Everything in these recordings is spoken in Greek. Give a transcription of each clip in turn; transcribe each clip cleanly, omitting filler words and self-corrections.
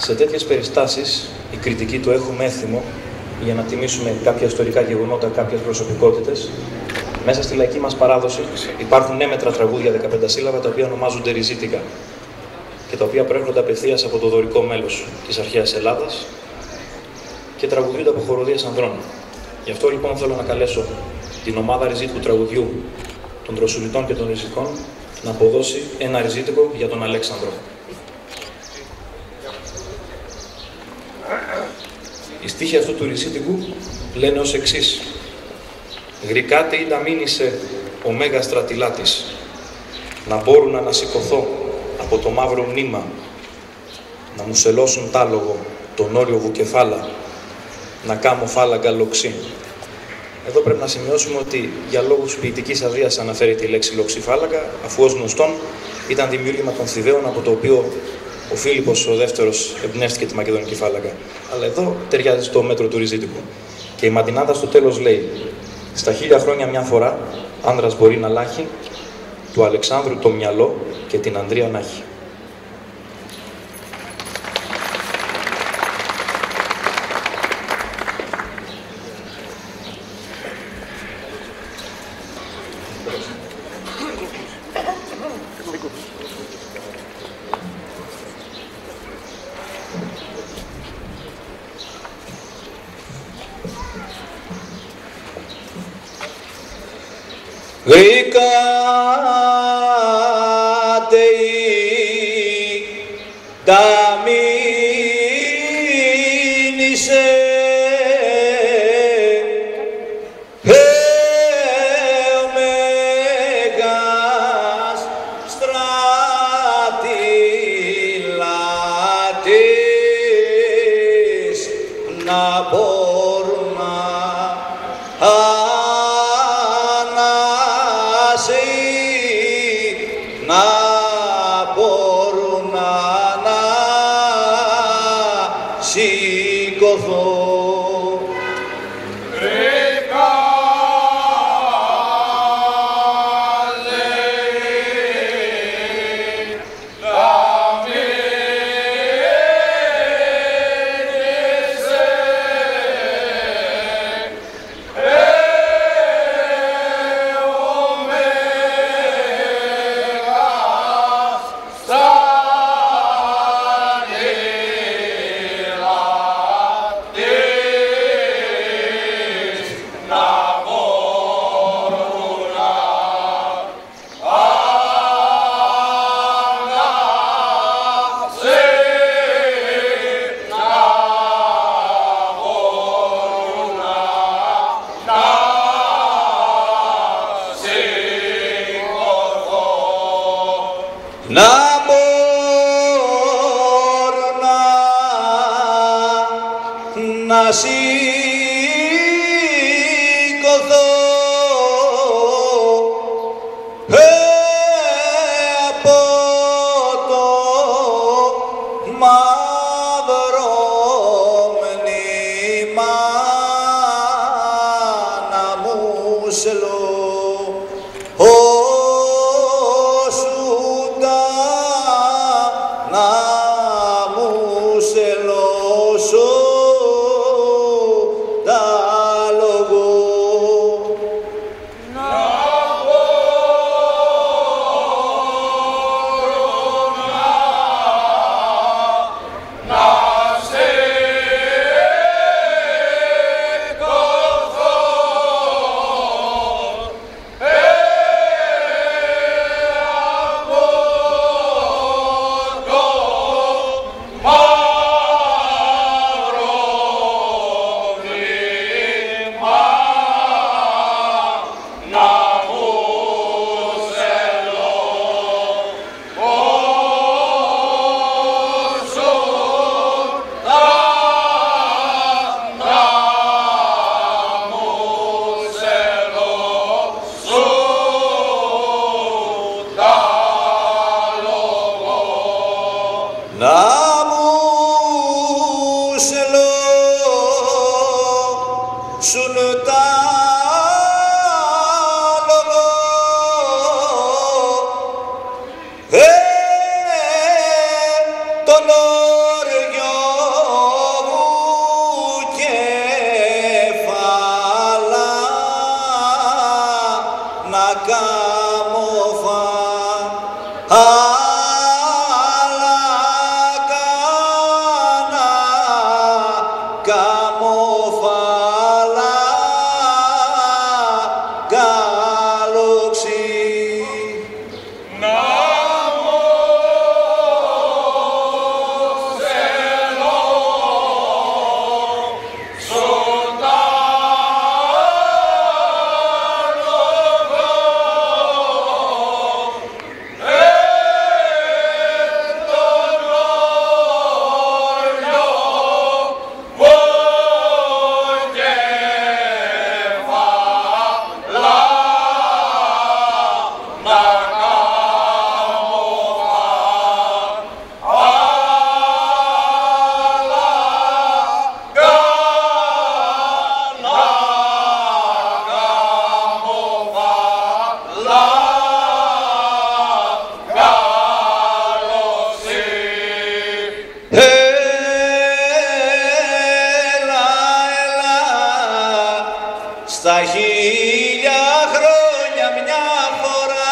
Σε τέτοιες περιστάσεις, η κριτική του έχουμε έθιμο για να τιμήσουμε κάποια ιστορικά γεγονότα, κάποιες προσωπικότητες. Μέσα στη λαϊκή μας παράδοση υπάρχουν έμετρα τραγούδια 15 σύλλαβα, τα οποία ονομάζονται ριζίτικα και τα οποία προέρχονται απευθείας από το δωρικό μέλος της αρχαίας Ελλάδας και τραγουδιούνται από χοροδίες ανδρών. Γι' αυτό λοιπόν θέλω να καλέσω την ομάδα ριζίτικου τραγουδιού των Δροσουλητών και των Ριζικών να αποδώσει ένα ριζίτικο για τον Αλέξανδρο. Οι στίχοι αυτού του ριζίτικου λένε ως εξής: «Γρικάτε ή να μείνησε ο μέγας στρατιλάτης, να μπορούν να ανασηκωθώ από το μαύρο μνήμα, να μου σελώσουν τ' άλογο τον όριο βουκεφάλα, να κάμω φάλαγγα λοξή». Εδώ πρέπει να σημειώσουμε ότι για λόγους ποιητικής αδείας αναφέρει τη λέξη λοξή φάλαγγα, αφού ως γνωστόν ήταν δημιούργημα των Θηβαίων, από το οποίο ο Φίλιππος ο δεύτερος εμπνεύστηκε τη μακεδονική φάλαγγα. Αλλά εδώ ταιριάζει στο μέτρο του ριζίτικου. Και η Μαντινάδα στο τέλος λέει: «Στα 1000 χρόνια μια φορά, άνδρας μπορεί να λάχει, του Αλεξάνδρου το μυαλό και την Ανδρία να έχει». Γρικάτε τα μήνυσε ο μέγας στρατιλάτης να μπορούν να μπορούν να σηκωθώ. Να μπορούν να σηκωθώ από το μαύρο μνήμα, να μου σελώ να μου σελώσω καμοφά, αλλά κάνα καμοφάλα καλοξή. Στα 1000 χρόνια μια φορά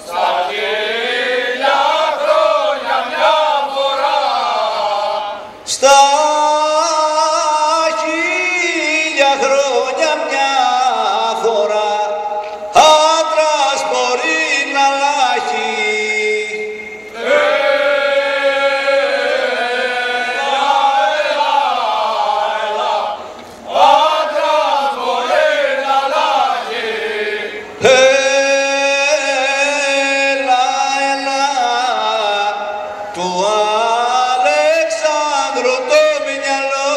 Στα 1000 χρόνια μια φορά στα 1000 χρόνια μια φορά άντρας μπορεί να λάχει. Του Αλεξάνδρου το μυαλό.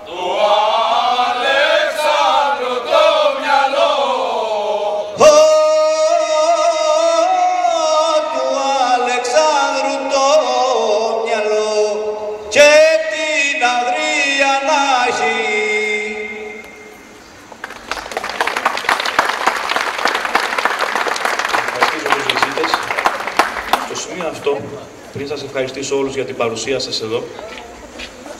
Του Αλεξάνδρου το μυαλό. Του Αλεξάνδρου το μυαλό και την Αδρία να έχει. Στο σημείο αυτό, πριν σας ευχαριστήσω όλους για την παρουσία σας εδώ,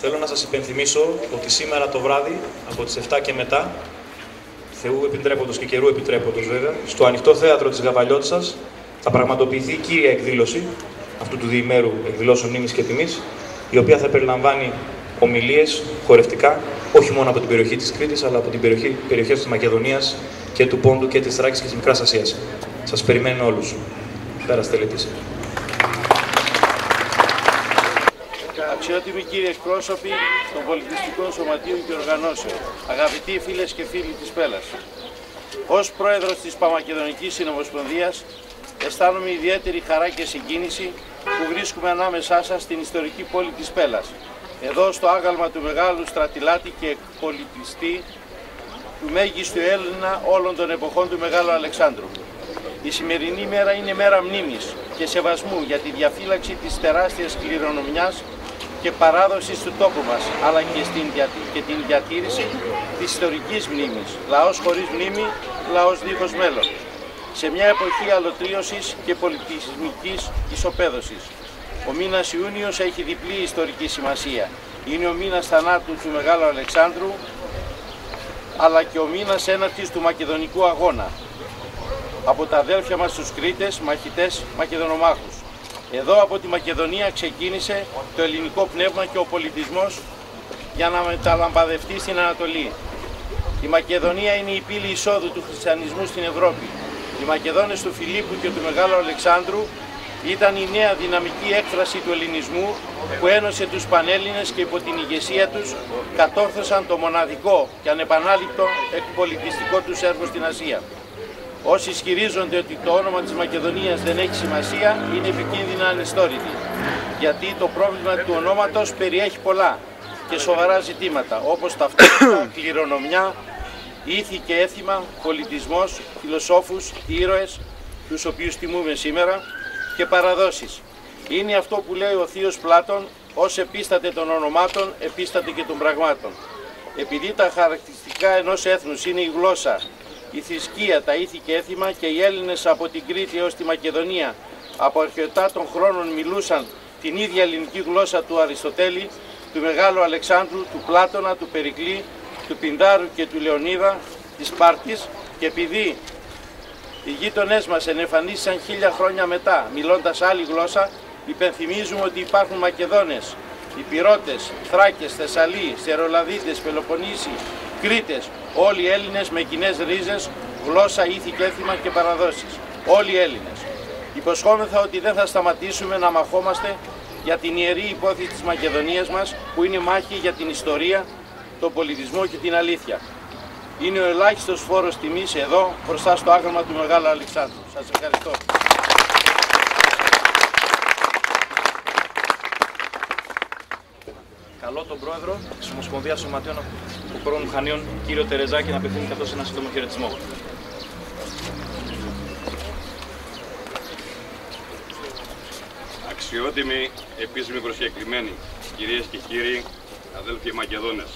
θέλω να σας υπενθυμίσω ότι σήμερα το βράδυ, από τις 7 και μετά, Θεού επιτρέποντος και καιρού επιτρέποντος βέβαια, στο ανοιχτό θέατρο της Γαβαλιώτισσας θα πραγματοποιηθεί η κύρια εκδήλωση αυτού του διημέρου εκδηλώσεων μνήμης και τιμής, η οποία θα περιλαμβάνει ομιλίες χορευτικά, όχι μόνο από την περιοχή της Κρήτης, αλλά από την περιοχές της Μακεδονίας και του Πόντου και της Θράκης και της Μικράς Ασίας. Σας περιμένω όλους. Πέρα στελετής. Αξιότιμοι κύριοι εκπρόσωποι των πολιτιστικών σωματείων και οργανώσεων, αγαπητοί φίλες και φίλοι της Πέλλας, ως πρόεδρος της Παμακεδονικής Συνομοσπονδίας αισθάνομαι ιδιαίτερη χαρά και συγκίνηση που βρίσκουμε ανάμεσά σας στην ιστορική πόλη της Πέλλας, εδώ στο άγαλμα του μεγάλου στρατηλάτη και πολιτιστή, του μέγιστου Έλληνα όλων των εποχών του Μεγάλου Αλεξάνδρου. Η σημερινή μέρα είναι μέρα μνήμης και σεβασμού για τη διαφύλαξη της τεράστιας κληρονομιάς και παράδοσης του τόπου μας, αλλά και την διατήρηση της ιστορικής μνήμης. Λαός χωρίς μνήμη, λαός δίχως μέλλον. Σε μια εποχή αλωτρίωσης και πολιτισμικής ισοπαίδωσης. Ο μήνας Ιούνιος έχει διπλή ιστορική σημασία. Είναι ο μήνας θανάτου του Μεγάλου Αλεξάνδρου, αλλά και ο μήνας έναρξης του Μακεδονικού Αγώνα από τα αδέλφια μας τους Κρήτες, μαχητές Μακεδονομάχους. Εδώ από τη Μακεδονία ξεκίνησε το ελληνικό πνεύμα και ο πολιτισμός για να μεταλαμπαδευτεί στην Ανατολή. Η Μακεδονία είναι η πύλη εισόδου του χριστιανισμού στην Ευρώπη. Οι Μακεδόνες του Φιλίππου και του Μεγάλου Αλεξάνδρου ήταν η νέα δυναμική έκφραση του ελληνισμού που ένωσε τους Πανέλληνες και υπό την ηγεσία τους κατόρθωσαν το μοναδικό και ανεπανάληπτο εκπολιτιστικό τους έργο στην Ασία. Όσοι ισχυρίζονται ότι το όνομα της Μακεδονίας δεν έχει σημασία είναι επικίνδυνα ανεστόρητοι, γιατί το πρόβλημα του ονόματος περιέχει πολλά και σοβαρά ζητήματα, όπως ταυτότητα, κληρονομιά, ήθη και έθιμα, πολιτισμός, φιλοσόφους, ήρωες, τους οποίους τιμούμε σήμερα, και παραδόσεις. Είναι αυτό που λέει ο θείος Πλάτων, ως επίσταται των ονομάτων, επίσταται και των πραγμάτων. Επειδή τα χαρακτηριστικά ενός έθνους είναι η γλώσσα, η θρησκεία, τα ήθη και έθιμα και οι Έλληνες από την Κρήτη έως τη Μακεδονία από αρχαιοτά των χρόνων μιλούσαν την ίδια ελληνική γλώσσα του Αριστοτέλη, του Μεγάλου Αλεξάνδρου, του Πλάτωνα, του Περικλή, του Πινδάρου και του Λεωνίδα της Σπάρτης, και επειδή οι γείτονές μας ενεμφανίστησαν 1000 χρόνια μετά μιλώντας άλλη γλώσσα, υπενθυμίζουμε ότι υπάρχουν Μακεδόνες, Υπηρώτες, Θράκες, Θεσσαλοί, Σερολαδίτες, Πελοποννήσοι, Κρήτες, όλοι οι Έλληνες με κοινές ρίζες, γλώσσα, ήθη και έθιμα και παραδόσεις. Όλοι οι Έλληνες. Υποσχόμεθα ότι δεν θα σταματήσουμε να μαχόμαστε για την ιερή υπόθεση της Μακεδονίας μας, που είναι μάχη για την ιστορία, τον πολιτισμό και την αλήθεια. Είναι ο ελάχιστος φόρος τιμής εδώ, μπροστά στο άγαλμα του Μεγάλου Αλεξάνδρου. Σας ευχαριστώ. Καλώ τον πρόεδρο της Ομοσπονδίας Σωματείων Αποκορών Χανίων, κύριο Τερεζάκη, να απευθύνει καθώς ένα σύντομο χαιρετισμό. Αξιότιμοι επίσημοι προσκεκλημένοι, κυρίες και κύριοι, αδέλφοι Μακεδόνες.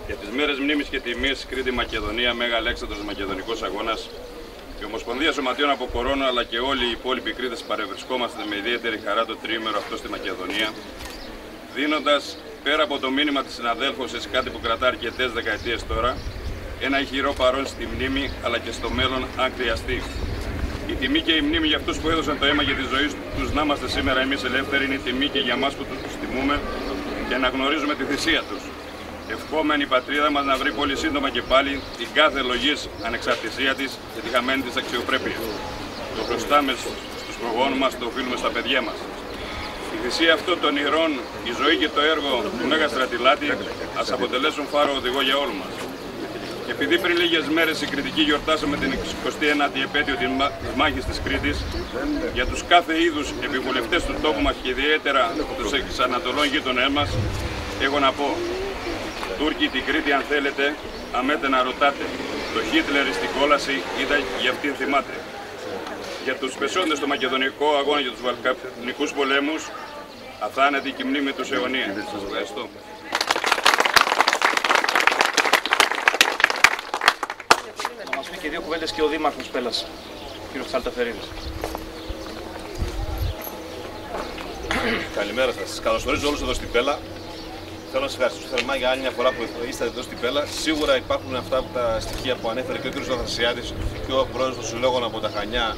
Για τις μέρες μνήμης και τιμής Κρήτη Μακεδονία, Μέγα Αλέξανδρος Μακεδονικός Αγώνας, η Ομοσπονδία Σωματείων Αποκορών αλλά και όλοι οι υπόλοιποι Κρήτες παρευρισκόμαστε με ιδιαίτερη χαρά το τριήμερο αυτό στη Μακεδονία, δίνοντας πέρα από το μήνυμα της συναδέλφωσης, κάτι που κρατά αρκετές δεκαετίες τώρα, ένα ηχηρό παρόν στη μνήμη αλλά και στο μέλλον αν χρειαστεί. Η τιμή και η μνήμη για αυτούς που έδωσαν το αίμα για τη ζωή τους να είμαστε σήμερα εμείς ελεύθεροι, είναι η τιμή και για μας που τους τιμούμε και αναγνωρίζουμε τη θυσία τους. Ευχόμενη η πατρίδα μας να βρει πολύ σύντομα και πάλι την κάθε λογής ανεξαρτησία της και τη χαμένη της αξιοπρέπεια. Το χρωστάμε στους προγόνους μας, το οφείλουμε στα παιδιά μας. Η θυσία αυτών των ηρών, η ζωή και το έργο του Μέγα Στρατιλάτη ας αποτελέσουν φάρο οδηγό για όλους μας. Και επειδή πριν λίγες μέρες η Κρητική γιορτάσαμε την 29η επέτειο της μάχης της Κρήτης, για τους κάθε είδους επιβουλευτές του τόπου μας και ιδιαίτερα τους εξανατολών γείτονές μας, έχω να πω: Τούρκοι, την Κρήτη αν θέλετε, αμέτε να ρωτάτε. Το Χίτλερ στην κόλαση είδα για αυτήν θυμάται. Για τους πεσόντες στο Μακεδονικό αγώνα και τους Βαλκανικούς πολέμους, αθάνατη και η μνήμη τους αιωνία. Σας ευχαριστώ. Να μας πει και δύο κουβέντες και ο Δήμαρχος Πέλας, κύριος Τσαλταφερίδης. Καλημέρα σας. Καλωσορίζω όλους εδώ στην Πέλα. Θέλω να σας ευχαριστήσω θερμά για άλλη μια φορά που είστε εδώ στην Πέλα. Σίγουρα υπάρχουν αυτά τα στοιχεία που ανέφερε και ο κ. Αθανασιάδης και ο πρόεδρος των συλλόγων από τα Χανιά